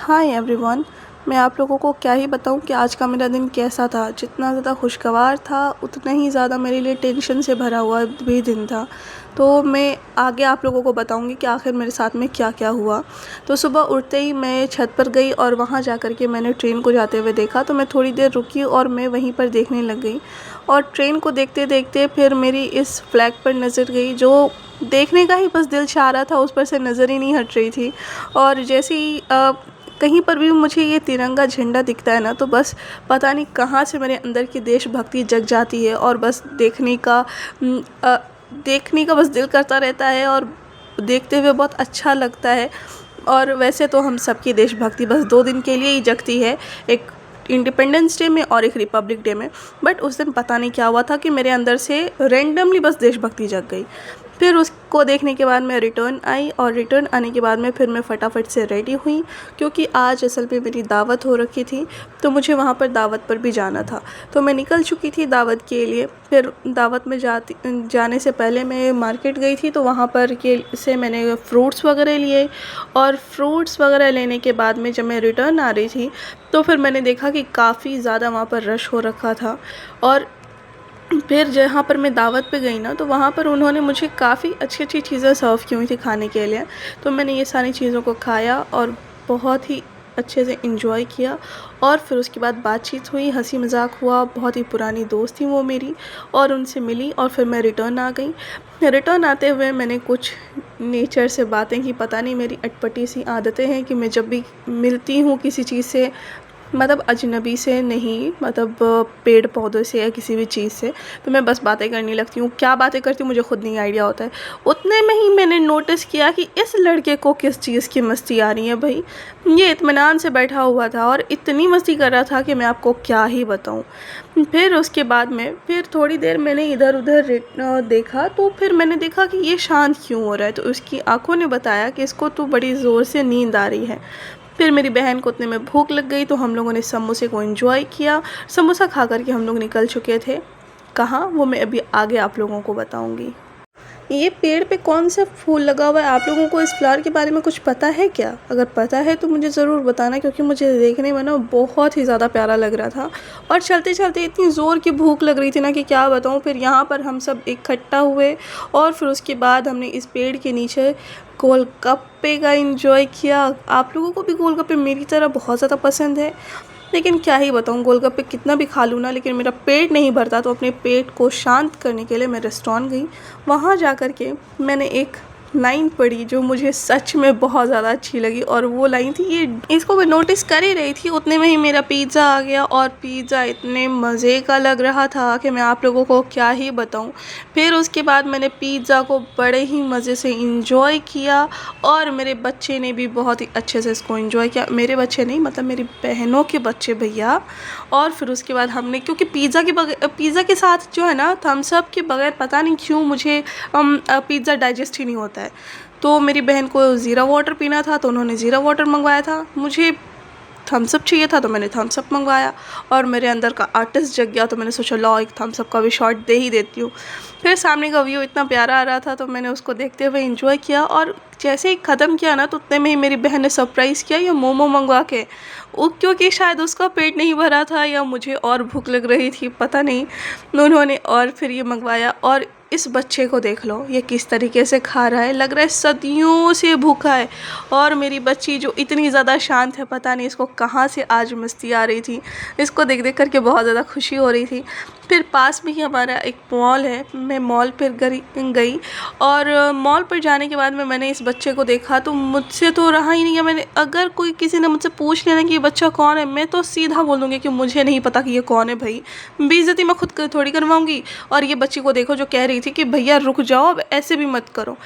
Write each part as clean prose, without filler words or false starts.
Hi everyone. मैं आप लोगों को क्या ही बताऊं कि आज का मेरा दिन कैसा था। जितना ज़्यादा खुशगवार था उतना ही ज़्यादा मेरे लिए टेंशन से भरा हुआ भी दिन था। तो मैं आगे आप लोगों को बताऊंगी कि आखिर मेरे साथ में क्या क्या हुआ। तो सुबह उठते ही मैं छत पर गई और वहां जाकर के मैंने ट्रेन को जाते हुए देखा। तो मैं थोड़ी देर रुकी और मैं वहीं पर देखने लग गई और ट्रेन को देखते देखते फिर मेरी इस फ्लैग पर नज़र गई जो देखने का ही बस दिल चाह रहा था, उस पर से नज़र ही नहीं हट रही थी। और जैसे ही कहीं पर भी मुझे ये तिरंगा झंडा दिखता है ना, तो बस पता नहीं कहाँ से मेरे अंदर की देशभक्ति जग जाती है और बस देखने का बस दिल करता रहता है और देखते हुए बहुत अच्छा लगता है। और वैसे तो हम सबकी देशभक्ति बस 2 दिन के लिए ही जगती है, एक इंडिपेंडेंस डे में और एक रिपब्लिक डे में। बट उस दिन पता नहीं क्या हुआ था कि मेरे अंदर से रैंडमली बस देशभक्ति जग गई। फिर उसको देखने के बाद मैं रिटर्न आई और रिटर्न आने के बाद में फिर मैं फटाफट से रेडी हुई, क्योंकि आज असल में मेरी दावत हो रखी थी तो मुझे वहाँ पर दावत पर भी जाना था। तो मैं निकल चुकी थी दावत के लिए। फिर दावत में जाने से पहले मैं मार्केट गई थी, तो वहाँ पर के से मैंने फ्रूट्स वगैरह लिए और फ्रूट्स वगैरह लेने के बाद में जब मैं रिटर्न आ रही थी तो फिर मैंने देखा कि काफ़ी ज़्यादा वहाँ पर रश हो रखा था। और फिर जहाँ पर मैं दावत पे गई ना, तो वहाँ पर उन्होंने मुझे काफ़ी अच्छी अच्छी चीज़ें सर्व की हुई थी खाने के लिए। तो मैंने ये सारी चीज़ों को खाया और बहुत ही अच्छे से इंजॉय किया। और फिर उसके बाद बातचीत हुई, हंसी मजाक हुआ। बहुत ही पुरानी दोस्त थी वो मेरी, और उनसे मिली और फिर मैं रिटर्न आ गई। रिटर्न आते हुए मैंने कुछ नेचर से बातें की। पता नहीं मेरी अटपटी सी आदतें हैं कि मैं जब भी मिलती हूँ किसी चीज़ से, मतलब अजनबी से नहीं, मतलब पेड़ पौधों से या किसी भी चीज़ से, तो मैं बस बातें करने लगती हूँ। क्या बातें करती हूँ मुझे खुद नहीं आइडिया होता है। उतने में ही मैंने नोटिस किया कि इस लड़के को किस चीज़ की मस्ती आ रही है। भाई ये इत्मीनान से बैठा हुआ था और इतनी मस्ती कर रहा था कि मैं आपको क्या ही बताऊँ। फिर उसके बाद में फिर थोड़ी देर मैंने इधर उधर देखा, तो फिर मैंने देखा कि ये शांत क्यों हो रहा है। तो उसकी आंखों ने बताया कि इसको तो बड़ी ज़ोर से नींद आ रही है। फिर मेरी बहन को उतने में भूख लग गई, तो हम लोगों ने समोसे को एंजॉय किया। समोसा खा कर के हम लोग निकल चुके थे। कहाँ, वो मैं अभी आगे आप लोगों को बताऊंगी। ये पेड़ पे कौन सा फूल लगा हुआ है, आप लोगों को इस फ्लावर के बारे में कुछ पता है क्या? अगर पता है तो मुझे ज़रूर बताना, क्योंकि मुझे देखने में ना बहुत ही ज़्यादा प्यारा लग रहा था। और चलते चलते इतनी ज़ोर की भूख लग रही थी ना कि क्या बताऊँ। फिर यहाँ पर हम सब इकट्ठा हुए और फिर उसके बाद हमने इस पेड़ के नीचे गोलगप्पे का एंजॉय किया। आप लोगों को भी गोलगप्पे मेरी तरह बहुत ज़्यादा पसंद है, लेकिन क्या ही बताऊँ, गोलगप्पे कितना भी खा लूँ ना, लेकिन मेरा पेट नहीं भरता। तो अपने पेट को शांत करने के लिए मैं रेस्टोरेंट गई। वहाँ जा कर के मैंने एक लाइन पढ़ी जो मुझे सच में बहुत ज़्यादा अच्छी लगी, और वो लाइन थी ये। इसको मैं नोटिस कर ही रही थी, उतने में ही मेरा पिज़्ज़ा आ गया और पिज़्ज़ा इतने मज़े का लग रहा था कि मैं आप लोगों को क्या ही बताऊं। फिर उसके बाद मैंने पिज़्ज़ा को बड़े ही मज़े से इंजॉय किया और मेरे बच्चे ने भी बहुत ही अच्छे से इसको इंजॉय किया। मेरे बच्चे नहीं, मतलब मेरी बहनों के बच्चे भैया। और फिर उसके बाद हमने, क्योंकि पिज़्ज़ा के साथ जो है ना, थम्स अप के बगैर पता नहीं क्यों मुझे पिज़्ज़ा डाइजेस्ट ही नहीं होता है। तो मेरी बहन को ज़ीरा वाटर पीना था तो उन्होंने ज़ीरा वाटर मंगवाया था, मुझे थम्स अप चाहिए था तो मैंने थम्स अप मंगवाया। और मेरे अंदर का आर्टिस्ट जग गया, तो मैंने सोचा लो एक थम्स अप का भी शॉट दे ही देती हूँ। फिर सामने का व्यू इतना प्यारा आ रहा था तो मैंने उसको देखते हुए एंजॉय किया। और जैसे ही ख़त्म किया ना, तो उतने में ही मेरी बहन ने सरप्राइज़ किया ये मोमो मंगवा के। वो क्योंकि शायद उसका पेट नहीं भरा था या मुझे और भूख लग रही थी, पता नहीं, उन्होंने और फिर ये मंगवाया। और इस बच्चे को देख लो, ये किस तरीके से खा रहा है, लग रहा है सदियों से भूखा है। और मेरी बच्ची जो इतनी ज़्यादा शांत है, पता नहीं इसको कहाँ से आज मस्ती आ रही थी। इसको देख देख करके बहुत ज़्यादा खुशी हो रही थी। फिर पास में ही हमारा एक मॉल है, मैं मॉल फिर गई। और मॉल पर जाने के बाद में मैंने इस बच्चे को देखा तो मुझसे तो रहा ही नहीं गया। मैंने, अगर कोई किसी ने मुझसे पूछ लेना कि ये बच्चा कौन है, मैं तो सीधा बोल दूँगी कि मुझे नहीं पता कि ये कौन है। भाई बेइज्जती मैं खुद थोड़ी करवाऊँगी। और ये बच्ची को देखो जो कह रही थी कि भैया रुक जाओ, अब ऐसे भी मत करो।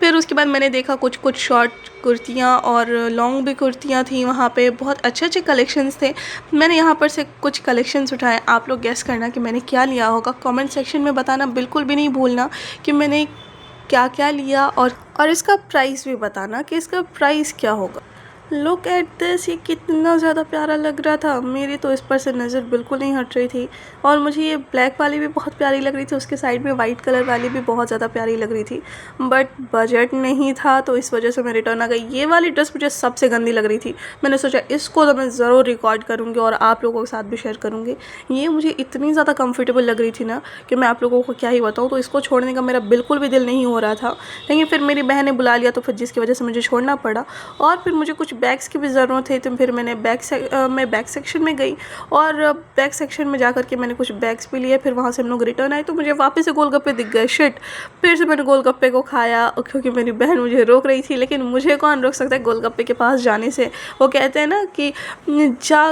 फिर उसके बाद मैंने देखा कुछ शॉर्ट कुर्तियाँ और लॉन्ग भी कुर्तियाँ थी वहाँ पे, बहुत अच्छे अच्छे कलेक्शंस थे। मैंने यहाँ पर से कुछ कलेक्शंस उठाए। आप लोग गेस करना कि मैंने क्या लिया होगा, कमेंट सेक्शन में बताना बिल्कुल भी नहीं भूलना कि मैंने क्या क्या लिया। और इसका प्राइस भी बताना कि इसका प्राइस क्या होगा। लुक एट दिस, ये कितना ज़्यादा प्यारा लग रहा था। मेरी तो इस पर से नज़र बिल्कुल नहीं हट रही थी। और मुझे ये ब्लैक वाली भी बहुत प्यारी लग रही थी, उसके साइड में वाइट कलर वाली भी बहुत ज़्यादा प्यारी लग रही थी, बट बजट नहीं था तो इस वजह से मैं रिटर्न आ गई। ये वाली ड्रेस मुझे सबसे गंदी लग रही थी। मैंने सोचा इसको तो मैं ज़रूर रिकॉर्ड करूँगी और आप लोगों के साथ भी शेयर करूँगी। ये मुझे इतनी ज़्यादा कम्फर्टेबल लग रही थी ना कि मैं आप लोगों को क्या ही बताऊँ। तो इसको छोड़ने का मेरा बिल्कुल भी दिल नहीं हो रहा था, लेकिन फिर मेरी बहन ने बुला लिया तो फिर जिसकी वजह से मुझे छोड़ना पड़ा। और फिर मुझे कुछ बैग्स की भी ज़रूरत थी, तो फिर मैंने बैग सेक्शन में गई और बैग सेक्शन में जाकर के मैंने कुछ बैग्स भी लिए। फिर वहाँ से हम लोग रिटर्न आए तो मुझे वापस से गोलगप्पे दिख गए। शिट, फिर से मैंने गोलगप्पे को खाया क्योंकि मेरी बहन मुझे रोक रही थी, लेकिन मुझे कौन रोक सकता है गोलगप्पे के पास जाने से। वो कहते हैं ना कि जा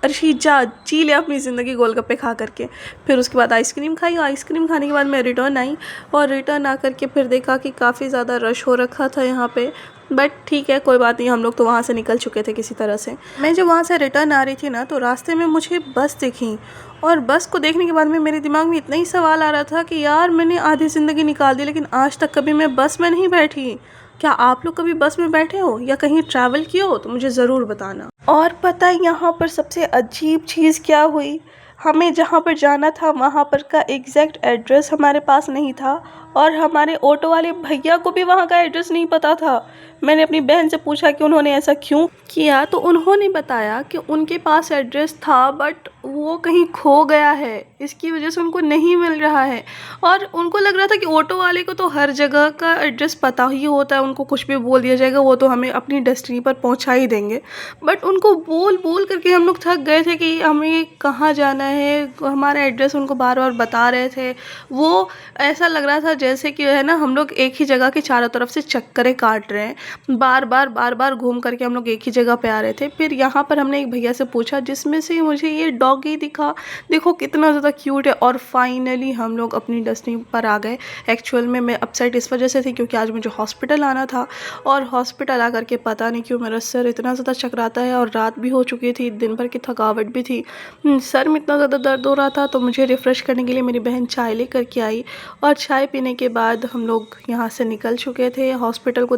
अर्शी जा, जी ले अपनी ज़िंदगी गोलगप्पे खा करके। फिर उसके बाद आइसक्रीम खाई, और आइसक्रीम खाने के बाद मैं रिटर्न आई और रिटर्न आकर के फिर देखा कि काफ़ी ज़्यादा रश हो रखा था यहाँ पे। बट ठीक है, कोई बात नहीं, हम लोग तो वहाँ से निकल चुके थे किसी तरह से। मैं जब वहाँ से रिटर्न आ रही थी ना तो रास्ते में मुझे बस दिखी, और बस को देखने के बाद में मेरे दिमाग में इतना ही सवाल आ रहा था कि यार मैंने आधी ज़िंदगी निकाल दी लेकिन आज तक कभी मैं बस में नहीं बैठी। क्या आप लोग कभी बस में बैठे हो या कहीं ट्रैवल किए हो तो मुझे ज़रूर बताना। और पता है यहाँ पर सबसे अजीब चीज़ क्या हुई, हमें जहाँ पर जाना था वहाँ पर का एग्जैक्ट एड्रेस हमारे पास नहीं था, और हमारे ऑटो वाले भैया को भी वहाँ का एड्रेस नहीं पता था। मैंने अपनी बहन से पूछा कि उन्होंने ऐसा क्यों किया, तो उन्होंने बताया कि उनके पास एड्रेस था बट वो कहीं खो गया है, इसकी वजह से उनको नहीं मिल रहा है। और उनको लग रहा था कि ऑटो वाले को तो हर जगह का एड्रेस पता ही होता है, उनको कुछ भी बोल दिया जाएगा, वो तो हमें अपनी डेस्टिनी पर पहुंचा ही देंगे। बट उनको बोल बोल करके हम लोग थक गए थे कि हमें कहाँ जाना है, हमारा एड्रेस उनको बार बार बता रहे थे। वो ऐसा लग रहा था जैसे कि है ना, हम लोग एक ही जगह के चारों तरफ से चक्करें काट रहे हैं, बार बार घूम करके हम लोग एक ही जगह पे आ रहे थे। फिर यहाँ पर हमने एक भैया से पूछा जिसमें से मुझे ये डॉगी दिखा, देखो कितना ज़्यादा क्यूट है। और फाइनली हम लोग अपनी डेस्टिनी पर आ गए। एक्चुअल में मैं अपसेट इस वजह से थी क्योंकि आज मुझे हॉस्पिटल आना था, और हॉस्पिटल आकर के पता नहीं क्यों मेरा सर इतना ज़्यादा चकराता है, और रात भी हो चुकी थी, दिन भर की थकावट भी थी, सर में इतना ज़्यादा दर्द हो रहा था। तो मुझे रिफ़्रेश करने के लिए मेरी बहन चाय ले करके आई, और चाय पीने के बाद हम लोग यहाँ से निकल चुके थे। हॉस्पिटल को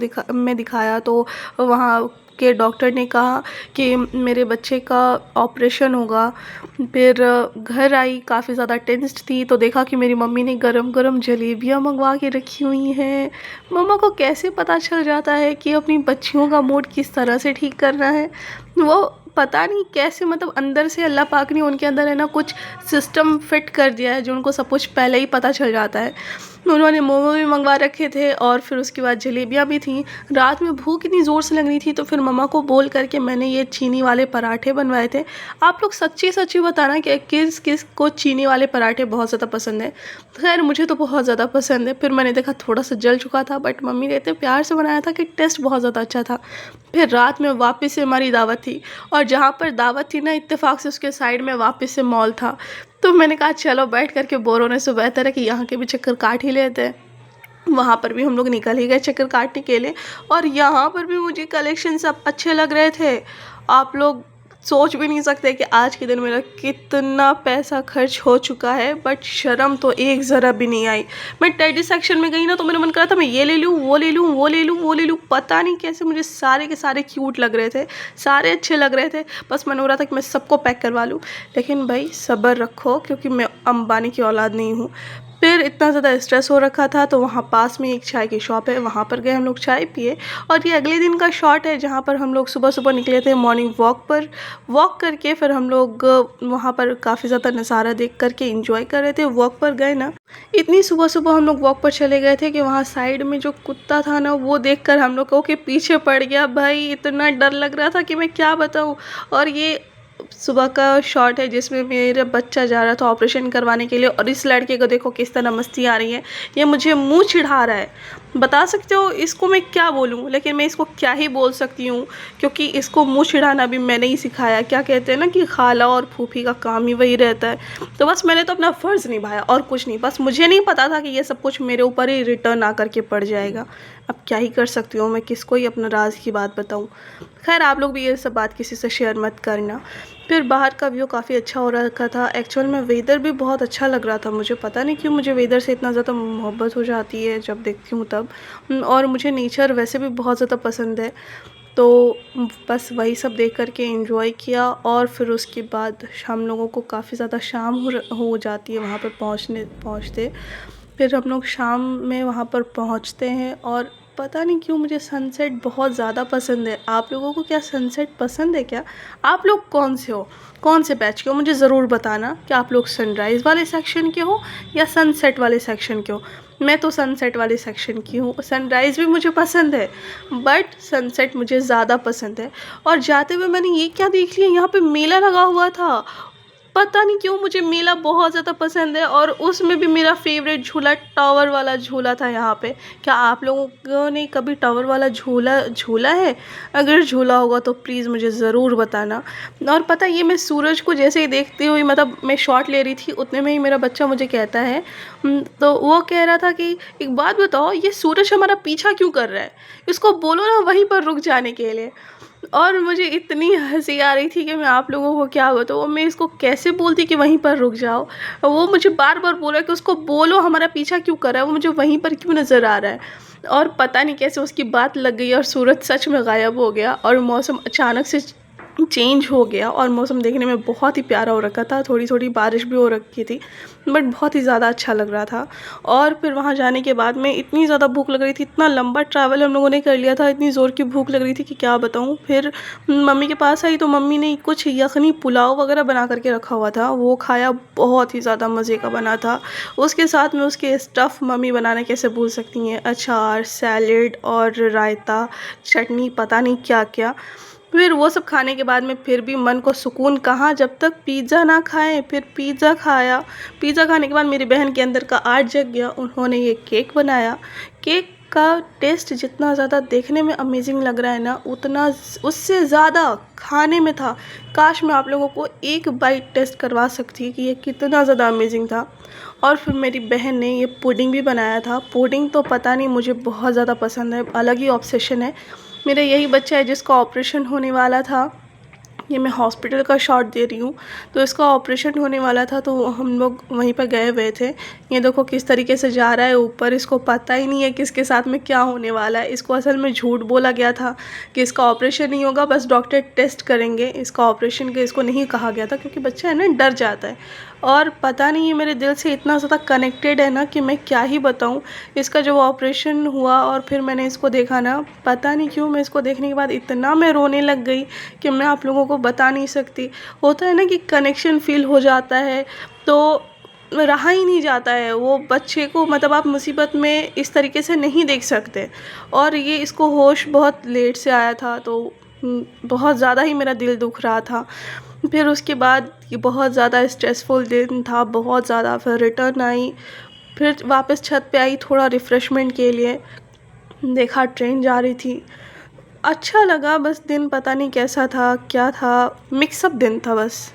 दिखाया तो वहाँ के डॉक्टर ने कहा कि मेरे बच्चे का ऑपरेशन होगा। फिर घर आई, काफ़ी ज़्यादा टेंस्ड थी, तो देखा कि मेरी मम्मी ने गरम गरम जलेबियाँ मंगवा के रखी हुई हैं। मम्मा को कैसे पता चल जाता है कि अपनी बच्चियों का मूड किस तरह से ठीक करना है, वो पता नहीं कैसे, मतलब अंदर से अल्लाह पाक ने उनके अंदर है ना कुछ सिस्टम फिट कर दिया है जो उनको सब कुछ पहले ही पता चल जाता है। उन्होंने मोमो भी मंगवा रखे थे और फिर उसके बाद जलेबियाँ भी थी। रात में भूख इतनी ज़ोर से लग रही थी तो फिर मम्मा को बोल करके मैंने ये चीनी वाले पराठे बनवाए थे। आप लोग सच्ची सच्ची बताना कि किस किस को चीनी वाले पराठे बहुत ज़्यादा पसंद है। खैर मुझे तो बहुत ज़्यादा पसंद है। फिर मैंने देखा थोड़ा सा जल चुका था, बट मम्मी ने इतने प्यार से बनाया था कि टेस्ट बहुत ज़्यादा अच्छा था। फिर रात में वापस से हमारी दावत थी, और जहाँ पर दावत थी ना इत्तेफाक से उसके साइड में वापस से मॉल था। तो मैंने कहा चलो बैठ करके बोर होने से बेहतर है कि यहाँ के भी चक्कर काट ही लेते हैं। वहाँ पर भी हम लोग निकल ही गए चक्कर काटने के लिए, और यहाँ पर भी मुझे कलेक्शन सब अच्छे लग रहे थे। आप लोग सोच भी नहीं सकते कि आज के दिन मेरा कितना पैसा खर्च हो चुका है, बट शर्म तो एक ज़रा भी नहीं आई। मैं टेडी सेक्शन में गई ना तो मेरा मन कर रहा था मैं ये ले लूँ, वो ले लूँ, वो ले लूँ, वो ले लूँ। पता नहीं कैसे मुझे सारे के सारे क्यूट लग रहे थे, सारे अच्छे लग रहे थे। बस मन हो रहा था कि मैं सबको पैक करवा लूँ, लेकिन भाई सब्र रखो क्योंकि मैं अंबानी की औलाद नहीं हूँ। फिर इतना ज़्यादा स्ट्रेस हो रखा था तो वहाँ पास में एक चाय की शॉप है, वहाँ पर गए हम लोग, चाय पिए। और ये अगले दिन का शॉट है जहाँ पर हम लोग सुबह सुबह निकले थे मॉर्निंग वॉक पर। वॉक करके फिर हम लोग वहाँ पर काफ़ी ज़्यादा नज़ारा देख करके एंजॉय कर रहे थे। वॉक पर गए ना, इतनी सुबह सुबह हम लोग वॉक पर चले गए थे कि वहाँ साइड में जो कुत्ता था ना वो देखकर हम लोगों के पीछे पड़ गया। भाई इतना डर लग रहा था कि मैं क्या बताऊँ। और ये सुबह का शॉट है जिसमें मेरा बच्चा जा रहा था ऑपरेशन करवाने के लिए, और इस लड़के को देखो किस तरह मस्ती आ रही है, ये मुझे मुंह चिढ़ा रहा है। बता सकते हो इसको मैं क्या बोलूँ, लेकिन मैं इसको क्या ही बोल सकती हूँ क्योंकि इसको मुंह चिढ़ाना भी मैंने ही सिखाया। क्या कहते हैं ना कि खाला और फूफी का काम ही वही रहता है। तो बस मैंने तो अपना फ़र्ज़ निभाया और कुछ नहीं। बस मुझे नहीं पता था कि ये सब कुछ मेरे ऊपर ही रिटर्न आकर के पड़ जाएगा। अब क्या ही कर सकती हूँ, मैं किसको ही अपना राज की बात बताऊँ। खैर आप लोग भी ये सब बात किसी से शेयर मत करना। फिर बाहर का व्यू काफ़ी अच्छा हो रखा था। एक्चुअल में वेदर भी बहुत अच्छा लग रहा था मुझे, पता नहीं क्यों मुझे वेदर से इतना ज़्यादा मोहब्बत हो जाती है जब देखती हूँ तब। और मुझे नेचर वैसे भी बहुत ज़्यादा पसंद है। तो बस वही सब देख कर के एंजॉय किया। और फिर उसके बाद हम लोगों को काफ़ी ज़्यादा शाम हो जाती है वहाँ पर पहुँचते। फिर हम लोग शाम में वहाँ पर पहुँचते हैं और पता नहीं क्यों मुझे सनसेट बहुत ज़्यादा पसंद है। आप लोगों को क्या सनसेट पसंद है क्या? आप लोग कौन से हो, कौन से बैच के हो, मुझे ज़रूर बताना कि आप लोग सनराइज़ वाले सेक्शन के हो या सनसेट वाले सेक्शन के हो। मैं तो सनसेट वाले सेक्शन की हूँ। सनराइज़ भी मुझे पसंद है बट सनसेट मुझे ज़्यादा पसंद है। और जाते हुए मैंने ये क्या देख लिया, यहाँ पे मेला लगा हुआ था। पता नहीं क्यों मुझे मेला बहुत ज़्यादा पसंद है और उसमें भी मेरा फेवरेट झूला टावर वाला झूला था यहाँ पे। क्या आप लोगों ने कभी टावर वाला झूला झूला है? अगर झूला होगा तो प्लीज़ मुझे ज़रूर बताना। और पता है ये मैं सूरज को जैसे ही देखती हुई, मतलब मैं शॉट ले रही थी उतने में ही मेरा बच्चा मुझे कहता है तो वो कह रहा था कि एक बात बताओ, ये सूरज हमारा पीछा क्यों कर रहा है? इसको बोलो ना वहीं पर रुक जाने के लिए। और मुझे इतनी हँसी आ रही थी कि मैं आप लोगों को क्या बताऊँ, मैं इसको कैसे बोलती कि वहीं पर रुक जाओ। वो मुझे बार-बार बोल रहा है कि उसको बोलो हमारा पीछा क्यों कर रहा है, वो मुझे वहीं पर क्यों नज़र आ रहा है। और पता नहीं कैसे उसकी बात लग गई और सूरज सच में गायब हो गया और मौसम अचानक से चेंज हो गया और मौसम देखने में बहुत ही प्यारा हो रखा था। थोड़ी-थोड़ी बारिश भी हो रखी थी बट बहुत ही ज़्यादा अच्छा लग रहा था। और फिर वहाँ जाने के बाद में इतनी ज़्यादा भूख लग रही थी, इतना लंबा ट्रैवल हम लोगों ने कर लिया था, इतनी ज़ोर की भूख लग रही थी कि क्या बताऊँ। फिर मम्मी के पास आई तो मम्मी ने कुछ यखनी पुलाव वगैरह बना कर के रखा हुआ था, वो खाया, बहुत ही ज़्यादा मज़े का बना था। उसके साथ में उसके स्टफ़ मम्मी बनाना कैसे भूल सकती हैं, अचार, सैलेड और रायता, चटनी, पता नहीं क्या-क्या। फिर वो सब खाने के बाद में फिर भी मन को सुकून कहाँ, जब तक पिज़्ज़ा ना खाएं। फिर पिज़्ज़ा खाया। पिज़्ज़ा खाने के बाद मेरी बहन के अंदर का आर्ट जग गया, उन्होंने ये केक बनाया। केक का टेस्ट जितना ज़्यादा देखने में अमेजिंग लग रहा है ना, उतना उससे ज़्यादा खाने में था। काश मैं आप लोगों को एक बाइट टेस्ट करवा सकती कि ये कितना ज़्यादा अमेजिंग था। और फिर मेरी बहन ने ये पुडिंग भी बनाया था। पुडिंग तो पता नहीं मुझे बहुत ज़्यादा पसंद है, अलग ही ऑब्सेशन है। मेरा यही बच्चा है जिसका ऑपरेशन होने वाला था, ये मैं हॉस्पिटल का शॉट दे रही हूँ। तो इसका ऑपरेशन होने वाला था तो हम लोग वहीं पर गए हुए थे। ये देखो किस तरीके से जा रहा है ऊपर, इसको पता ही नहीं है कि इसके साथ में क्या होने वाला है। इसको असल में झूठ बोला गया था कि इसका ऑपरेशन नहीं होगा, बस डॉक्टर टेस्ट करेंगे, इसका ऑपरेशन के इसको नहीं कहा गया था क्योंकि बच्चा है ना, डर जाता है। और पता नहीं ये मेरे दिल से इतना ज़्यादा कनेक्टेड है ना कि मैं क्या ही बताऊँ। इसका जब ऑपरेशन हुआ और फिर मैंने इसको देखा ना, पता नहीं क्यों मैं इसको देखने के बाद इतना मैं रोने लग गई कि मैं आप लोगों को बता नहीं सकती। होता है ना कि कनेक्शन फ़ील हो जाता है तो रहा ही नहीं जाता है वो बच्चे को, मतलब आप मुसीबत में इस तरीके से नहीं देख सकते। और ये इसको होश बहुत लेट से आया था तो बहुत ज़्यादा ही मेरा दिल दुख रहा था। फिर उसके बाद ये बहुत ज़्यादा स्ट्रेसफुल दिन था, बहुत ज़्यादा। फिर रिटर्न आई, फिर वापस छत पे आई थोड़ा रिफ़्रेशमेंट के लिए। देखा ट्रेन जा रही थी, अच्छा लगा। बस दिन पता नहीं कैसा था, क्या था, मिक्सअप दिन था बस।